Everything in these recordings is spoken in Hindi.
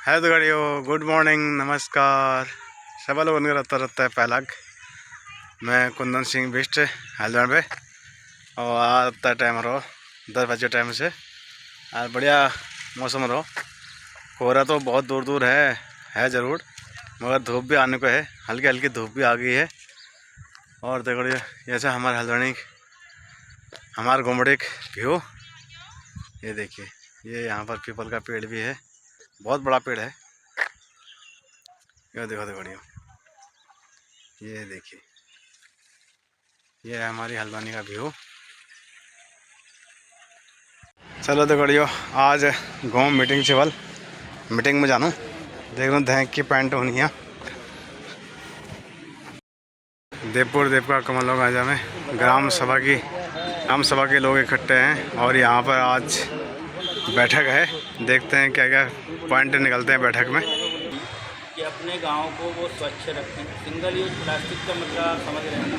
है तो गाड़ियों गुड मॉर्निंग नमस्कार सब लोग रहता है पहला मैं कुंदन सिंह बिस्ट हल्द्वानी पे और आता टाइम रहो 10 बजे टाइम से आज बढ़िया मौसम रहो। कोहरा तो बहुत दूर दूर है ज़रूर, मगर धूप भी आने को है, हल्की हल्की धूप भी आ गई है। और देखो जैसे हमारे हल्द्वानी हमारे गोमड़े व्यू, ये देखिए, ये यहाँ पर पीपल का पेड़ भी है, बहुत बड़ा पेड़ है। ये देखो बढ़िया, ये देखिए, ये है हमारी हल्द्वानी का व्यू। चलो तो बढ़िया, आज गाँव मीटिंग चवल मीटिंग में जानू देख लो धैंक की पैंट होनी है। देवपुर देवका कमलों गाजा में ग्राम सभा के लोग इकट्ठे हैं और यहाँ पर आज बैठक है। देखते हैं क्या क्या पॉइंट निकलते हैं बैठक में। कि अपने गांव को वो स्वच्छ रखें। सिंगल यूज प्लास्टिक का मतलब आप समझ रहे हैं ना।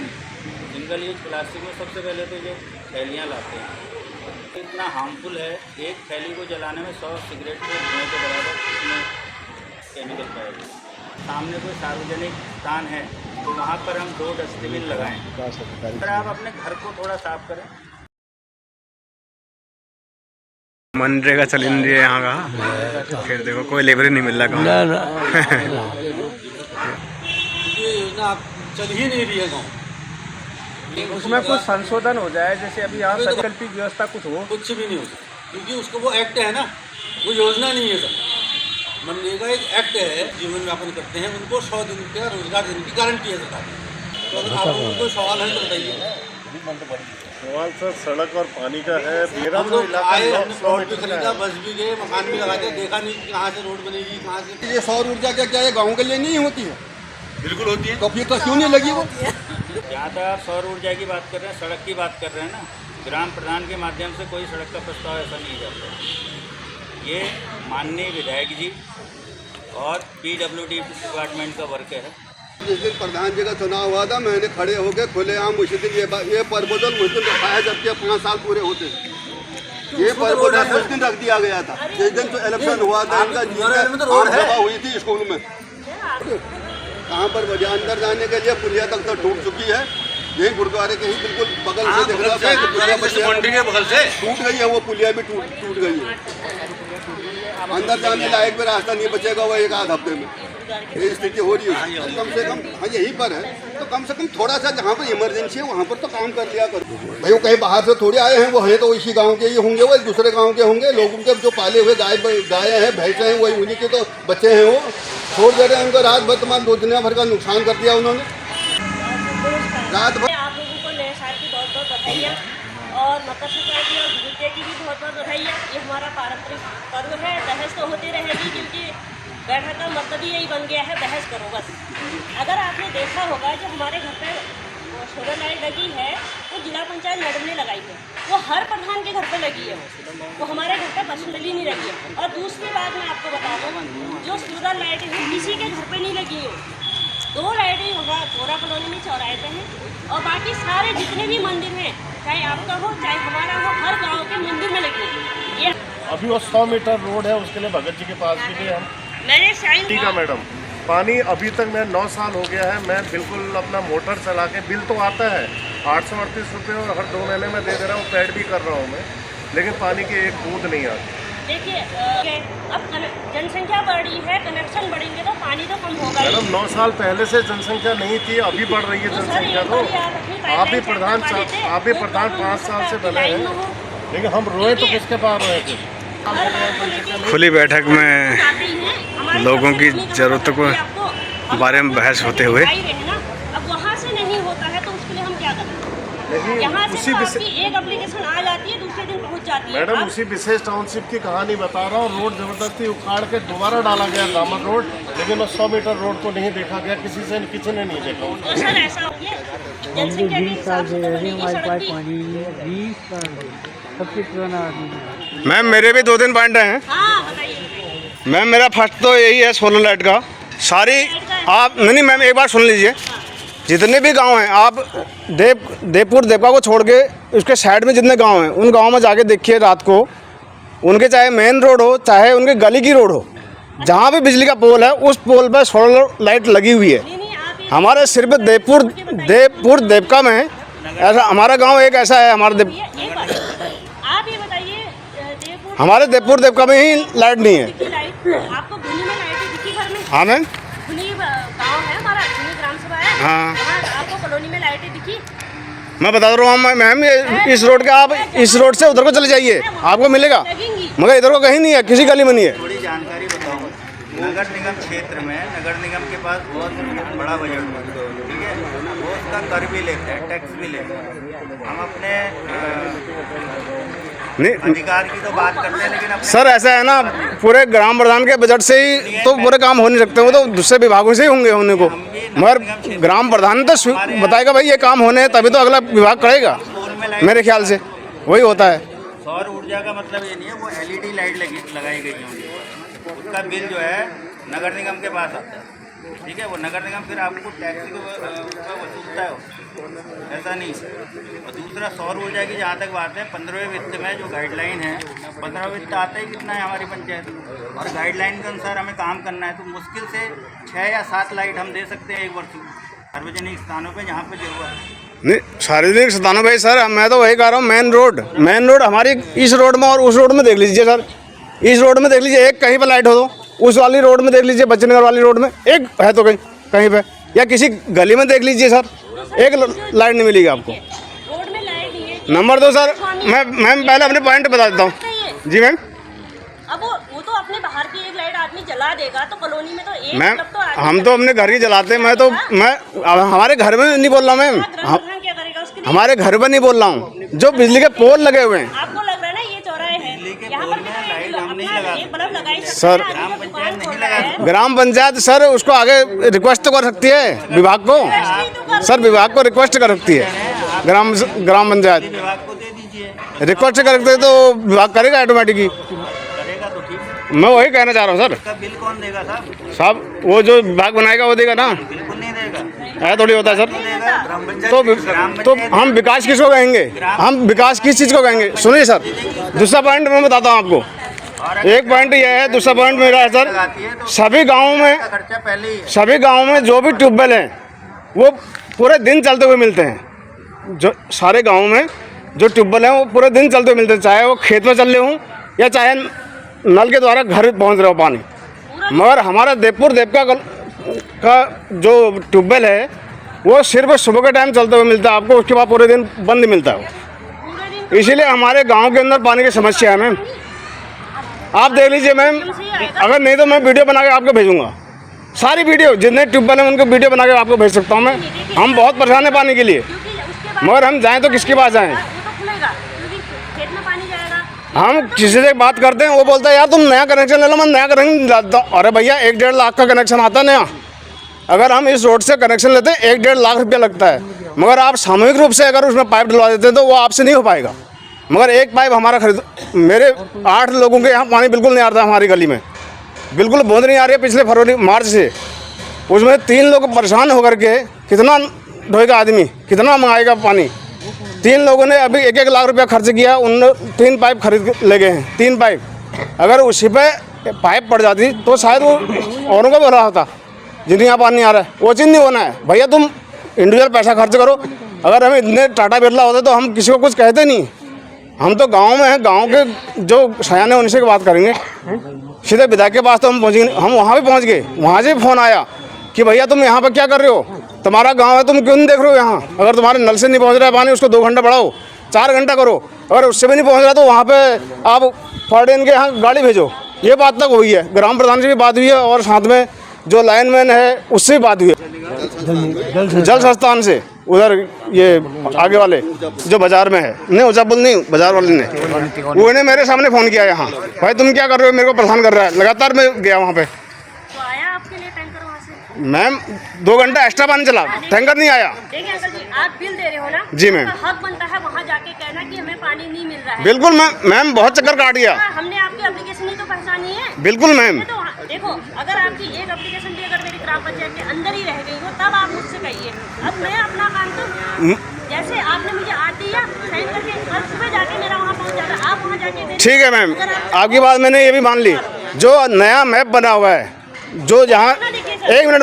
सिंगल यूज प्लास्टिक में सबसे पहले तो जो थैलियाँ लाते हैं इतना हार्मफुल है, एक थैली को जलाने में 100 सिगरेट के धुएँ के बराबर उसमें केमिकल पाएगा। सामने कोई सार्वजनिक स्थान है तो वहाँ पर हम 2 डस्टबिन लगाएँ। फिर आप अपने घर को थोड़ा साफ करें। मनरेगा चल रही है यहाँ का, फिर देखो कोई लेबर ही नहीं मिल रहा गाँव। ये योजना चल ही नहीं रही है गाँव। उसमें कुछ संशोधन हो जाए, जैसे अभी यहाँ वैकल्पिक व्यवस्था कुछ हो। कुछ भी नहीं हो सकता क्योंकि उसको वो एक्ट है ना, वो योजना नहीं है सर। मनरेगा एक एक्ट है, जीवन यापन करते हैं उनको 100 दिन का रोजगार देने की गारंटी है सरकार। तो अगर आपको कोई सवाल है तो बताइए। सवाल सर सड़क और पानी का है। मेरा हम लोग आए, हमने प्लॉट भी खरीदा, बस भी गए, मकान भी लगाते, देखा नहीं कि कहाँ से रोड बनेगी, कहाँ से। ये सौर ऊर्जा क्या है, गाँव के लिए नहीं होती है? बिल्कुल होती है। तो फिर तो क्यों नहीं लगी वो? जहाँ तक आप सौर ऊर्जा की बात कर रहे हैं, सड़क की बात कर रहे हैं ना, ग्राम प्रधान के माध्यम से कोई सड़क का प्रस्ताव ऐसा नहीं जाता। ये माननीय विधायक जी और PWD डिपार्टमेंट का वर्क है। जिस दिन प्रधान जी का चुनाव हुआ था, मैंने खड़े होकर खुलेआम उसी दिन ये प्रपोजल मुझ दिन रखा है, जबकि 5 साल पूरे होते। ये प्रपोजल उस दिन रख दिया गया था जिस दिन तो इलेक्शन हुआ था। इनका सभा हुई थी स्कूल में। कहाँ पर वजह अंदर जाने के लिए पुलिया तक तो टूट चुकी है। यही गुरुद्वारे के ही बिल्कुल बगल से दिख रहा है, बगल से टूट गई है वो पुलिया भी टूट गई है। अंदर जाने लायक भी रास्ता नहीं बचेगा वो 1 आध हफ्ते में। ये स्थिति हो रही है। कम से कम हाँ यहीं पर है तो कम से कम थोड़ा सा जहाँ पर इमरजेंसी है वहाँ पर तो काम कर लिया करो भाई। वो कहीं बाहर से थोड़े आए हैं, वो हैं तो इसी गांव के ही होंगे, वो दूसरे गांव के होंगे। लोगों के जो पाले हुए गाय हैं भैंसे हैं वही उन्हीं के तो बच्चे हैं। वो छोड़ दे रहे हैं उनको रात भर, तमाम 2 दुनिया भर का नुकसान कर दिया उन्होंने रात भर। आप लोगों को नए साल की बहुत बहुत बधाइयाँ और मकर संक्रांति और गुरुद्या की भी बहुत बहुत बधाइयाँ। ये हमारा पारंपरिक पर्व है। बहस तो होती रहेगी क्योंकि बैठक का मतलब ही यही बन गया है, बहस करो बस। अगर आपने देखा होगा जो हमारे घर पे सोलर लाइट लगी है वो जिला पंचायत मैडम ने लगाई है, वो हर प्रधान के घर पे लगी है। वो हमारे घर पे पर्सनली नहीं लगी है। और दूसरी बात मैं आपको बता दूँ, जो सोलर लाइट है किसी के घर पे नहीं लगी है। 2 लाइटें होगा कोरा कॉलोनी में चौराहे पे हैं और बाकी सारे जितने भी मंदिर हैं, चाहे आपका हो चाहे हमारा हो, हर गाँव के मंदिर में लगी है। ये अभी वो 100 मीटर रोड है, उसके लिए भगत जी के पास भी गए हम। मैंने साइन ठीक है मैडम, पानी अभी तक मैं 9 साल हो गया है, मैं बिल्कुल अपना मोटर चला के, बिल तो आता है 838 रुपये और हर 2 महीने में दे दे रहा हूँ, पेड भी कर रहा हूँ मैं, लेकिन पानी की एक बूंद नहीं आती। देखिए अब जनसंख्या बढ़ी है, कनेक्शन बढ़ेंगे तो पानी तो कम होगा। मैडम 9 साल पहले से जनसंख्या नहीं थी, अभी बढ़ रही है जनसंख्या। तो आप भी प्रधान 5 साल से बने हैं, लेकिन हम रोए तो किसके पास रोए थे। खुली बैठक में लोगों की ज़रूरतों को बारे में बहस होते हुए अब वहाँ से नहीं होता है तो उसके लिए हम क्या करें। यहाँ से एक एप्लीकेशन आ जाती है, दूसरे दिन पहुँच जाती है। मैडम उसी विशेष टाउनशिप की कहानी बता रहा हूँ। रोड जबरदस्ती उखाड़ के दोबारा डाला गया दामन रोड, लेकिन 100 मीटर रोड को नहीं देखा गया, किसी ने नहीं देखा। तो सर ऐसा हो गया, जनसंख्या के हिसाब से तो बनेगी सड़क भी। मैम मेरे भी 2-3 पॉइंट हैं। हाँ बताइए। मैम मेरा फर्स्ट तो यही है सोलर लाइट का। सारी आप नहीं मैम एक बार सुन लीजिए, जितने भी गांव हैं आप देवपुर देवका को छोड़ के उसके साइड में जितने गांव हैं उन गांव में जाके देखिए रात को, उनके चाहे मेन रोड हो चाहे उनके गली की रोड हो, जहाँ भी बिजली का पोल है उस पोल पर सोलर लाइट लगी हुई है। नहीं आप ये हमारे सिर्फ देवपुर देवका में ऐसा हमारा गांव एक ऐसा है। एक बात आप ये बताइए देवपुर हमारे देवपुर देवका में ही लाइट नहीं है। की लाइट आपको भुनी में लाइटें दिखी घर में? हाँ मैम, भुनी गांव है हमारा, भुनी ग्राम सभा है। हाँ। वहाँ आपको कॉलोनी में लाइटें दिखी? मैं बता रहा हूँ मैम, इस रोड के आप इस रोड से उधर को चले जाइए, आपको मिलेगा, लगेंगी। मगर इधर को कहीं नहीं है, किसी गली में नहीं है। थोड़ी जानकारी बताऊँ। नगर निगम क्षेत्र में नगर निगम के पास बहुत बड़ा बजट है, ठीक है, वो उसका कर भी लेते हैं, टैक्स भी लेते हैं। हम अपने नहीं अधिकार की तो बात करते हैं, लेकिन अपने सर ऐसा है ना, पूरे ग्राम प्रधान के बजट से ही तो पूरे काम हो नहीं सकते, वो तो दूसरे विभागों से ही होंगे होने को, मगर ग्राम प्रधान तो बताएगा भाई ये काम होने हैं, तभी तो अगला विभाग करेगा, मेरे ख्याल से वही होता है। सौर ऊर्जा का मतलब ये नहीं है वो LED लाइट लगाई गई होंगी, उसका बिल जो है नगर निगम के पास आता है, ठीक है, वो नगर निगम फिर आपको टैक्स को वसूलता है, ऐसा नहीं। और दूसरा सौर ऊर्जा की जहाँ तक बात है, 15वें वित्त में जो गाइडलाइन है, 15 वित्त आता ही कितना है हमारी पंचायत, और गाइडलाइन के अनुसार हमें काम करना है, तो मुश्किल से 6 या 7 लाइट हम दे सकते हैं एक वर्ष में सार्वजनिक स्थानों पे जहाँ पे जरूरत है। नहीं सार्वजनिक स्थानों पर सर मैं तो वही कह रहा हूँ, मेन रोड हमारी इस रोड में और उस रोड में देख लीजिए सर, इस रोड में देख लीजिए एक कहीं पर लाइट हो तो, उस वाली रोड में देख लीजिए बच्चनगर वाली रोड में एक है तो कहीं पे, या किसी गली में देख लीजिए सर, एक लाइट नहीं मिलेगी आपको। रोड में लाइट नहीं है। नंबर 2 सर, मैम पहले अपने पॉइंट बता देता हूँ। जी मैम, अब वो तो अपने बाहर की एक लाइट आदमी जला देगा, तो कॉलोनी में तो एक मैम बल्ब तो आदमी हम तो अपने घर की जलाते हैं, मैं हमारे घर में नहीं बोल रहा हूँ मैम, ग्राम प्रधान क्या करेगा उसके लिए? हमारे घर में नहीं बोल रहा हूँ, जो बिजली के पोल लगे हुए हैं। आपको लग रहा है ना ये चौराहे हैं, यहाँ पर भी तो एक बल्ब लगा ही सकते सर, हैं, आदमी जब दुकान खोल रहा है। ग्राम पंचायत सर उसको आगे रिक्वेस्ट तो कर सकती है विभाग को, सर विभाग को रिक्वेस्ट कर सकती है ग्राम पंचायत, विभाग को दे दीजिए, रिक्वेस्ट कर सकते तो विभाग करेगा ऑटोमेटिकली। करेगा तो ठीक, मैं वही कहना चाह रहा हूँ सर, उसका बिल कौन देगा साहब? साहब वो जो विभाग बनाएगा वो देगा ना, बिल्कुल नहीं देगा, ऐसा थोड़ी होता है सर। देगा ग्राम पंचायत। तो हम विकास किसको कहेंगे, हम विकास किस चीज़ को कहेंगे? सुनिए सर, दूसरा पॉइंट मैं बताता हूँ आपको, एक पॉइंट ये है, दूसरा पॉइंट मेरा है सर, सभी गाँवों में खर्चा पहले ही है। सभी गाँव में जो भी ट्यूबवेल हैं वो पूरे दिन चलते हुए मिलते हैं, जो सारे गाँव में जो ट्यूबवेल हैं वो पूरे दिन चलते हुए मिलते हैं, चाहे वो खेत में चल रहे हों या चाहे नल के द्वारा घर पहुंच रहा हो पानी। मगर हमारा देवपुर देवका का जो ट्यूबवेल है वो सिर्फ सुबह के टाइम चलते हुए मिलता है आपको, उसके बाद पूरे दिन बंद मिलता है वो, इसीलिए हमारे गाँव के अंदर पानी की समस्या है मैम। आप देख लीजिए मैम, अगर नहीं तो मैं वीडियो बना के आपको भेजूंगा, सारी वीडियो जितने ट्यूबवेल हैं उनको वीडियो बना के आपको भेज सकता हूँ मैं। हम बहुत परेशान हैं पानी के लिए, मगर हम जाएं तो किसके पास जाएं? वो तो खुलेगा क्योंकि खेत में पानी जाएगा। हम किसी से बात करते हैं वो बोलता है यार तुम नया कनेक्शन ले लो, मैं नया कनेक्शन लाता हूँ। अरे भैया 1-1.5 लाख का कनेक्शन आता है नया, अगर हम इस रोड से कनेक्शन लेते हैं 1-1.5 लाख रुपया लगता है, मगर आप सामूहिक रूप से अगर उसमें पाइप डलवा देते हैं तो वो आपसे नहीं हो पाएगा। मगर एक पाइप हमारा खरीद, मेरे 8 लोगों के यहाँ पानी बिल्कुल नहीं आता हमारी गली में, बिल्कुल बूंद नहीं आ रही है पिछले फरवरी मार्च से, उसमें 3 लोग परेशान होकर के कितना ढोएगा आदमी, कितना मंगाएगा पानी। 3 लोगों ने अभी 1-1 लाख रुपया खर्च किया, उन 3 पाइप खरीद ले गए हैं, 3 पाइप। अगर उसी पे पाइप पड़ जाती तो शायद वो औरों को भला होता जिन्हें यहाँ पानी आ रहा है। वो चीज़ नहीं होना है भैया, तुम इंडिविजुअल पैसा खर्च करो। अगर हमें इतने टाटा बिरला होते तो हम किसी को कुछ कहते नहीं, हम तो गांव में हैं, गांव के जो सयाने हैं उनसे बात करेंगे। सीधे विधायक के पास तो हम पहुँचेंगे, हम वहाँ भी पहुँच गए, वहाँ से फ़ोन आया कि भैया तुम यहाँ पर क्या कर रहे हो, तुम्हारा गांव है तुम क्यों नहीं देख रहे हो यहाँ, अगर तुम्हारे नल से नहीं पहुँच रहा है पानी उसको 2 घंटा बढ़ाओ, 4 घंटा करो, अगर उससे भी नहीं पहुँच रहा तो वहाँ पे आप फॉर्डेन के यहाँ गाड़ी भेजो। ये बात तक हुई है, ग्राम प्रधान से भी बात हुई है और साथ में जो लाइनमैन है उससे भी बात हुई है, जल संस्थान से उधर ये आगे वाले जो बाजार में है, नहीं ऊँचा पुल नहीं, बाजार वाले ने, उन्होंने मेरे सामने फ़ोन किया यहाँ, भाई तुम क्या कर रहे हो, मेरे को परेशान कर रहा है। लगातार मैं गया वहाँ पे, तो आया आपके लिए टैंकर वहाँ से? मैम 2 घंटा एक्स्ट्रा पानी चला, टैंकर नहीं आया। देखिए अंकल जी, आप बिल दे रहे हो ना, जी मैम, आपका हक बनता है वहाँ जाके कहना कि हमें पानी नहीं मिल रहा है। बिल्कुल मैम बहुत चक्कर काट दिया, हमने आपकी एप्लीकेशन ही तो पहचानी है। बिल्कुल मैम। तो देखो, अगर आपकी एक एप्लीकेशन भी अगर मेरी ग्राम पंचायत के अंदर ही रह गई हो तब आप मुझसे कहिए। अब मैं अपना काम तो जैसे आपने मुझे आज दिया साइन करके, कल सुबह जाके मेरा वहाँ पहुँच जाता, आप वहाँ जाके ठीक है मैम, आपकी बात मैंने ये भी मान ली, जो नया मैप बना हुआ है, जो जहाँ एक मिनट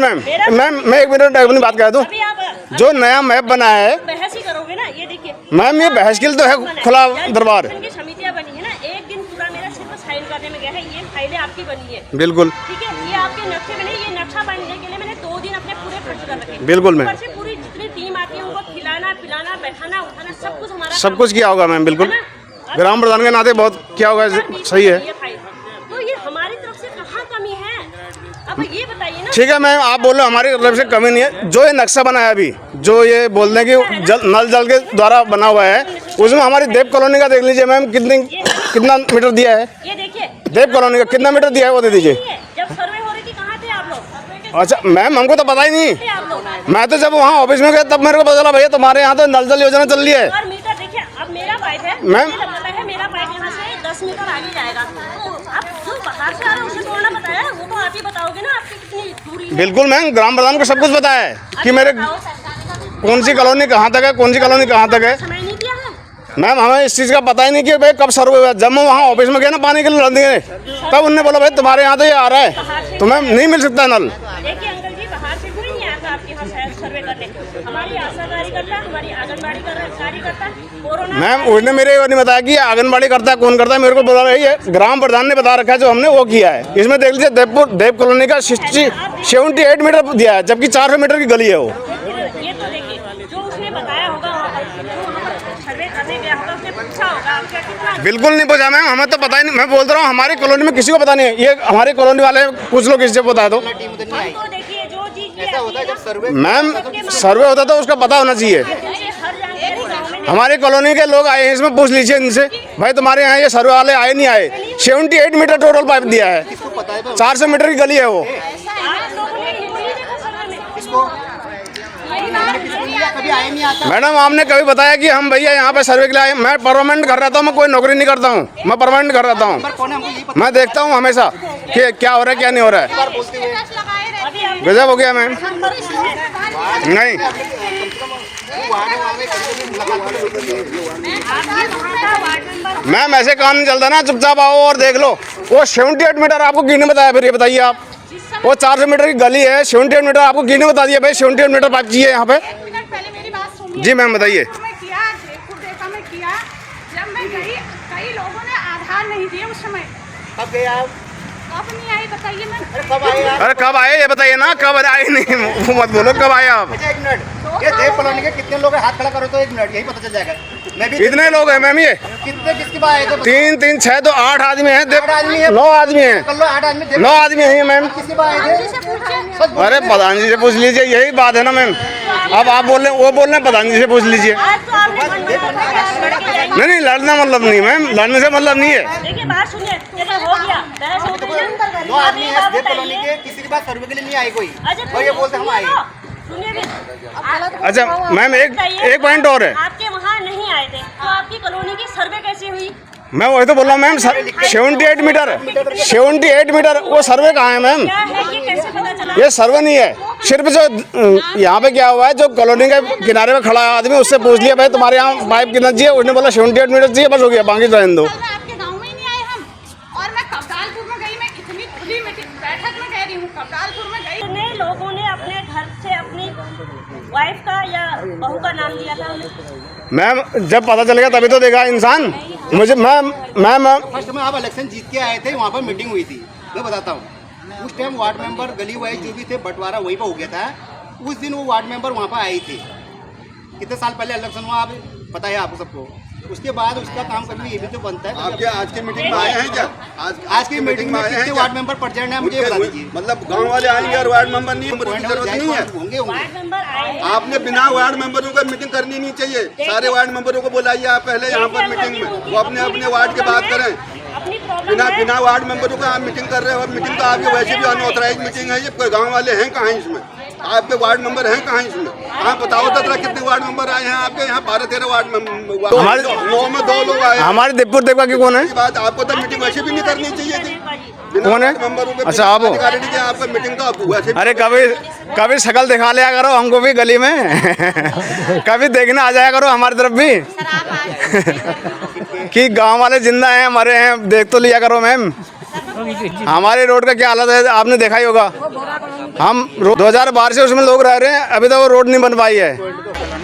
मैम मैं एक मिनट अपनी बात कह दूँ। अभी आप जो नया मैप बना है बहस ही करोगे ना, ये देखिए मैम, ये बहस के लिए तो है खुला दरबार। की समितियाँ बनी है ना, एक दिन पूरा मेरा सिर्फ साइन करने में गया है। ये फाइलें आपकी बनी है, बिल्कुल ठीक है, ये आपके नक्शे बने, ये नक्शा बनने के लिए मैंने 2 दिन अपने पूरे खर्च कर रखे। बिल्कुल मैम, ऊपर से पूरी जितनी टीम आती है उनको खिलाना पिलाना बैठाना उठाना सब कुछ हमारा सब कुछ किया होगा मैम, बिल्कुल ग्राम प्रधान के नाते बहुत किया होगा, सही है। तो ये हमारी तरफ से कहाँ कमी है, अब ये बताइए ना। ठीक है मैम, आप बोल रहे हो हमारी तरफ से कमी नहीं है। जो ये नक्शा बना है अभी, जो ये बोल रहे हैं कि नल जल के द्वारा बना हुआ है, उसमें हमारी देव कॉलोनी का देख लीजिए मैम, कितना मीटर दिया है। ये देखिए देव कॉलोनी का कितना मीटर दिया है वो दे दीजिए। जब सर्वे हो रही थी कहाँ थे आप लोग? अच्छा मैम, हमको तो पता ही नहीं, थे आप लोग? मैं तो जब वहाँ ऑफिस में गया तब मेरे को पता चला भैया तुम्हारे यहाँ तो नल जल योजना चल रही है। और मीटर देखिए, अब मेरा पाइप है मैम, मुझे पता है मेरा पाइप यहाँ से 10 मीटर आगे जाएगा, तो आप जो बाहर से आ रहे हैं उसे थोड़ा ना बताया, वो तो आप ही बताओगे ना आपकी कितनी दूरी है। बिल्कुल मैम, ग्राम प्रधान को सब कुछ पता है कि मेरे कौन सी कॉलोनी कहाँ तक है, कौन सी कॉलोनी कहाँ तक है। समय नहीं दिया है मैम, हमें इस चीज़ का पता ही नहीं कि भाई कब सर्वे हुआ। जब मैं वहाँ ऑफिस में गया ना पानी के लिए लड़ने, तब उन्होंने बोला भाई तुम्हारे यहाँ तो ये आ रहा है, तो मैम नहीं मिल सकता नल। देखिए अंकल जी, बाहर से कोई नहीं आता आपके यहाँ सर्वे करने। हमारी आशा कार्यकर्ता, हमारी आंगनबाड़ी कार्यकर्ता, कोरोना मैम उसने मेरे ये नहीं बताया कि आंगनबाड़ी करता है, कौन करता है, मेरे को बोला रही है ग्राम प्रधान ने बता रखा है, जो हमने वो किया है। इसमें देख लीजिए देव कॉलोनी का 78 मीटर दिया है, जबकि 400 मीटर की गली है वो। ये तो देखिए जो उसने बताया होगा वहाँ पर, जो वहाँ पर सर्वे करने गया होगा उसने पूछा होगा आपका कितना। बिल्कुल नहीं पूछा मैम, हमें तो पता ही नहीं। मैं बोल रहा हूँ हमारी कॉलोनी में किसी को पता नहीं है, ये हमारी कॉलोनी वाले पूछ लो किसी से बता दो। तो देखिए जो चीज़ ऐसा होता है जब मैम सर्वे होता तो उसका पता होना चाहिए। हर जानकारी गाँव में हमारी कॉलोनी के लोग आए हैं, इसमें पूछ लीजिए इनसे, भाई तुम्हारे यहाँ ये सर्वे वाले आए नहीं आए। 78 मीटर टोटल पाइप दिया है, 400 मीटर की गली है वो। आप लोगों ने इनको नहीं देखा सर्वे में? मैडम आपने कभी बताया कि हम भैया यहाँ पे सर्वे के लिए आए? मैं परमानेंट घर रहता हूँ, मैं कोई नौकरी नहीं करता हूँ, मैं परमानेंट घर रहता हूँ। मैं देखता हूँ हमेशा कि क्या हो रहा है क्या नहीं हो रहा है। गजब हो गया मैम। नहीं मैम, ऐसे काम नहीं चलता ना, चुपचाप आओ और देख लो। वो 78 मीटर आपको किसने बताया? फिर ये बताइए आप, वो 400 मीटर की गली है, 78 मीटर आपको किसने बता दिया भाई 78 मीटर पाइप चाहिए यहाँ पे? पहले मेरी बात सुनिए। जी मैम बताइए। मैं किया, खुद देखा मैं किया। जब मैं गई, कई लोगों ने आधार नहीं दिए उस समय। कब गए आप? कब नहीं आई बताइए मैं। कब आए आप? अरे कब आए ये बताइए ना, कब आए नहीं वो मत बोलो, कब आए आप? अच्छा एक मिनट, ये देव कॉलोनी के कितने लोग हैं? हाथ खड़ा करो तो 1 मिनट, यही पता चल जाएगा। मैं भी कितने लोग हैं मैम? ये कितने किसके पास आए थे? 3 3 6 तो 8 आदमी हैं। 8 आदमी है। 9 आदमी हैं। कर लो 8 आदमी। 9 आदमी हैं मैम। किसके पास आए थे? अरे प्रधान जी से पूछ लीजिए, यही बात है ना मैम। अब आप बोल रहे हैं, वो बोल रहे हैं प्रधान जी से पूछ लीजिए। आज तो आपने मन में लड़ के जाएंगे। नहीं लड़ना मतलब नहीं मैम, लड़ने से मतलब नहीं है। देखिए बात सुनिए, जैसे हो गया बहस हो गई ना। 9 आदमी है देव कॉलोनी के, किसी के पास सर्वे के लिए नहीं आए कोई, और ये बोलते हम आए। सुनिए भी, अच्छा मैम एक पॉइंट और है। आपके वहाँ नहीं आए थे तो आपकी कॉलोनी की सर्वे कैसी हुई? मैं वही तो बोल रहा हूँ मैम, 78 मीटर वो सर्वे कहाँ है मैम? क्या है ये कैसे पता चला? ये सर्वे नहीं है, सिर्फ जो यहाँ पे क्या हुआ है, जो कॉलोनी के किनारे में खड़ा आदमी उससे पूछ लिया भाई तुम्हारे यहाँ पाइप कितना चाहिए, उसने बोला 78 मीटर चाहिए, बस हो गया, बाकी रहने दो। आपके गाँव में ही नहीं आए हम। और मैं कबडालपुर में गई, मैं इतनी खुली बैठक में कह रही हूँ, कबडालपुर में गई। कितने लोगों ने अपने घर से अपनी वाइफ का या बहू का नाम लिया था हमें? मैम जब पता चलेगा तभी तो देगा इंसान। मुझे मैम फर्स्ट में आप इलेक्शन जीत के आए थे, वहाँ पर मीटिंग हुई थी, मैं बताता हूँ। उस टाइम वार्ड मेंबर गली वाइज जो भी थे बंटवारा वहीं पर हो गया था। उस दिन वो वार्ड मेंबर वहाँ पर आई थी, कितने साल पहले इलेक्शन हुआ, आप पता है आपको सबको। उसके बाद उसका काम करना ये भी तो बनता है। आप क्या आज की मीटिंग में आए हैं क्या? आज की मीटिंग में कितने वार्ड मेंबर प्रेजेंट हैं मुझे बता दीजिए। मतलब गांव वाले आएंगे और वार्ड मेंबर नहीं, जरूरत नहीं है। होंगे वार्ड मेंबर आए हैं। आपने बिना वार्ड मेंबरों का मीटिंग करनी नहीं चाहिए। सारे वार्ड मेंबरों को बुलाइए आप पहले यहाँ पर मीटिंग में, वो अपने अपने वार्ड की बात करें। अपनी प्रॉब्लम बिना वार्ड मेंबरों का आप मीटिंग कर रहे हो, और मीटिंग तो आपकी वैसे भी अनऑथराइज मीटिंग है। ये गाँव वाले हैं कहाँ इसमें? आपके वार्ड मेंबर हैं कहाँ इसमें? आप बताओ तो जरा कितने वार्ड मेंबर आए हैं आपके यहाँ? 12-13 वार्ड मेंबर, 9 में 2 लोग आए। हमारे देवपुर देवका की कौन है? बात आपको तो मीटिंग वैसे भी नहीं करनी चाहिए थी। कौन है? अच्छा आप हो? आपका मीटिंग तो वैसे। अरे कभी शक्ल दिखा लिया करो हमको भी गली में कभी देखने आ जाया करो हमारी तरफ भी कि गांव वाले जिंदा हैं, मरे हैं, देख तो लिया करो मैम। हमारे रोड का क्या हालत है आपने देखा ही होगा। हम 2012 से उसमें लोग रह रहे हैं, अभी तक वो रोड नहीं बन पाई है।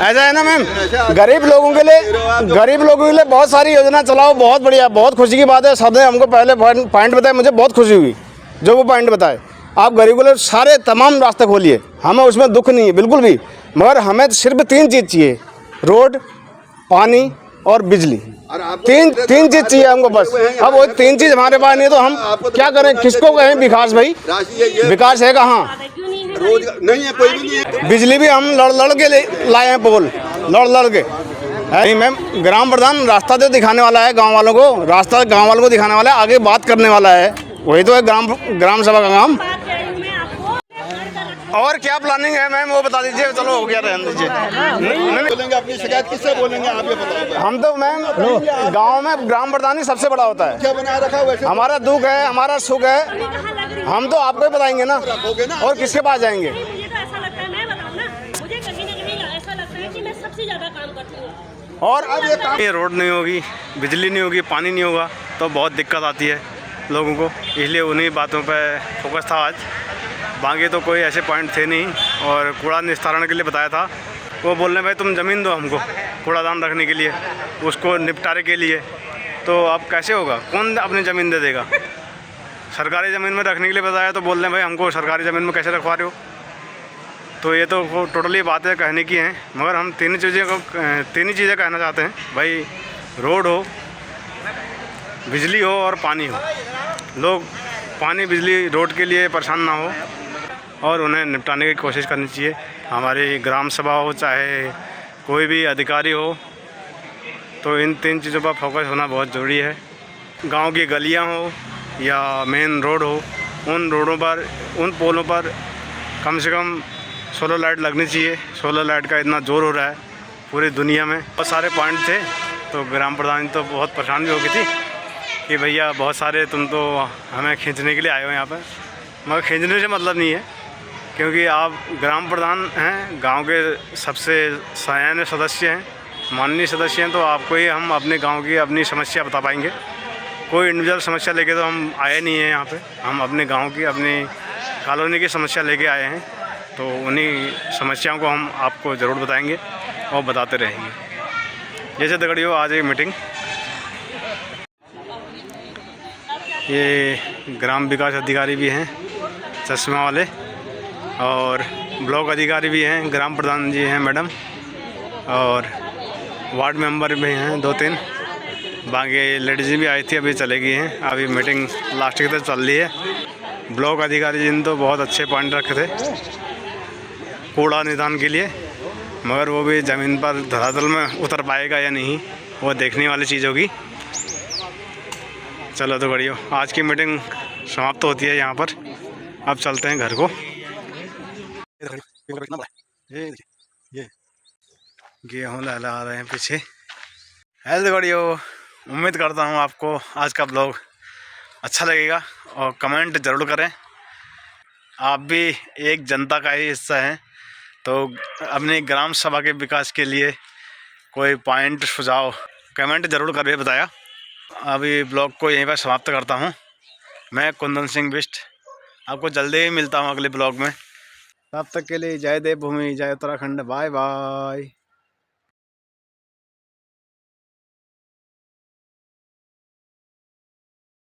ऐसा है ना मैम, गरीब लोगों के लिए बहुत सारी योजना चलाओ, बहुत बढ़िया, बहुत खुशी की बात है। सबने हमको पहले पॉइंट बताया, मुझे बहुत खुशी हुई जो वो पॉइंट बताए। आप गरीब के लिए सारे तमाम रास्ते खोलिए, हमें उसमें दुख नहीं है बिल्कुल भी, मगर हमें सिर्फ 3 चीज़ चाहिए, रोड, पानी और बिजली। तीन चीज चाहिए हमको बस। अब वो 3 चीज हमारे पास नहीं है तो हम क्या करें, किसको कहें विकास भाई, विकास है कहाँ, रोज नहीं है, कोई भी नहीं है। बिजली भी हम लड़ के लाए हैं, पोल लड़ के। नहीं मैम, ग्राम प्रधान रास्ता तो दिखाने वाला है गांव वालों को, रास्ता गांव वालों को दिखाने वाला है, आगे बात करने वाला है, वही तो है ग्राम सभा का काम। और क्या प्लानिंग है मैम वो बता दीजिए। चलो हो गया, रहने दीजिए। बोलेंगे अपनी शिकायत किससे बोलेंगे, आप ये बताओ। हम तो मैम गांव में ग्राम प्रधान ही सबसे बड़ा होता है। क्या बना रखा वैसे हमारा दुख है, हमारा सुख है, हम तो आपको ही बताएंगे ना, और किसके पास जाएंगे। मुझे तो ऐसा लगता है, मैं बताऊं ना, मुझे कहीं ना कहीं ऐसा लगता है कि मैं सबसे ज्यादा काम करती हूँ। और अब ये रोड नहीं होगी, बिजली नहीं होगी, पानी नहीं होगा तो बहुत दिक्कत आती है लोगों को, इसलिए उन्हीं बातों पर फोकस था आज। बाकी तो कोई ऐसे पॉइंट थे नहीं। और कूड़ा निस्तारण के लिए बताया था, वो बोल रहे भाई तुम ज़मीन दो हमको कूड़ादान रखने के लिए, उसको निपटारे के लिए। तो अब कैसे होगा, कौन अपनी ज़मीन दे देगा। सरकारी ज़मीन में रखने के लिए बताया तो बोल रहे हैं भाई हमको सरकारी ज़मीन में कैसे रखवा रहे हो। तो ये तो वो टोटली बातें कहने की हैं, मगर हम तीन ही चीज़ें कहना चाहते हैं भाई, रोड हो, बिजली हो और पानी हो। लोग पानी बिजली रोड के लिए परेशान ना हो और उन्हें निपटाने की कोशिश करनी चाहिए। हमारी ग्राम सभा हो चाहे कोई भी अधिकारी हो, तो इन 3 चीज़ों पर फोकस होना बहुत ज़रूरी है। गांव की गलियां हो या मेन रोड हो, उन रोडों पर, उन पोलों पर कम से कम सोलर लाइट लगनी चाहिए। सोलर लाइट का इतना ज़ोर हो रहा है पूरी दुनिया में। बहुत सारे पॉइंट थे, तो ग्राम प्रधान तो बहुत परेशान भी हो गई थी कि भैया बहुत सारे तुम तो हमें खींचने के लिए आए हो यहाँ पर, मगर खींचने से मतलब नहीं है, क्योंकि आप ग्राम प्रधान हैं, गांव के सबसे सयाने सदस्य हैं, माननीय सदस्य हैं, तो आपको ही हम अपने गांव की अपनी समस्या बता पाएंगे। कोई इंडिविजुअल समस्या लेके तो हम आए नहीं हैं यहाँ पे, हम अपने गांव की, अपनी कॉलोनी की समस्या लेके आए हैं। तो उन्हीं समस्याओं को हम आपको ज़रूर बताएंगे और बताते रहेंगे। जैसे दगड़ियों आज एक मीटिंग, ये ग्राम विकास अधिकारी भी हैं चश्मा वाले, और ब्लॉक अधिकारी भी हैं, ग्राम प्रधान जी हैं मैडम, और वार्ड मेंबर भी हैं 2-3, बाकी लेडीज़ भी आई थी, अभी चले गई हैं। अभी मीटिंग लास्ट की तरफ चल रही है। ब्लॉक अधिकारी जी ने तो बहुत अच्छे पॉइंट रखे थे कूड़ा निदान के लिए, मगर वो भी ज़मीन पर धरातल में उतर पाएगा या नहीं, वो देखने वाली चीज़ होगी। चलो तो बढ़िया, आज की मीटिंग समाप्त होती है यहाँ पर, अब चलते हैं घर को। ये गेहूँ लहला रहे हैं पीछे। हेल्थ बढ़िया, उम्मीद करता हूँ आपको आज का ब्लॉग अच्छा लगेगा और कमेंट ज़रूर करें। आप भी एक जनता का ही हिस्सा हैं, तो अपने ग्राम सभा के विकास के लिए कोई पॉइंट सुझाव कमेंट ज़रूर करके बताया। अभी ब्लॉग को यहीं पर समाप्त करता हूँ। मैं कुंदन सिंह बिष्ट, आपको जल्दी ही मिलता हूँ अगले ब्लॉग में। तब तक के लिए जय देवभूमि, जय उत्तराखंड, बाय बाय।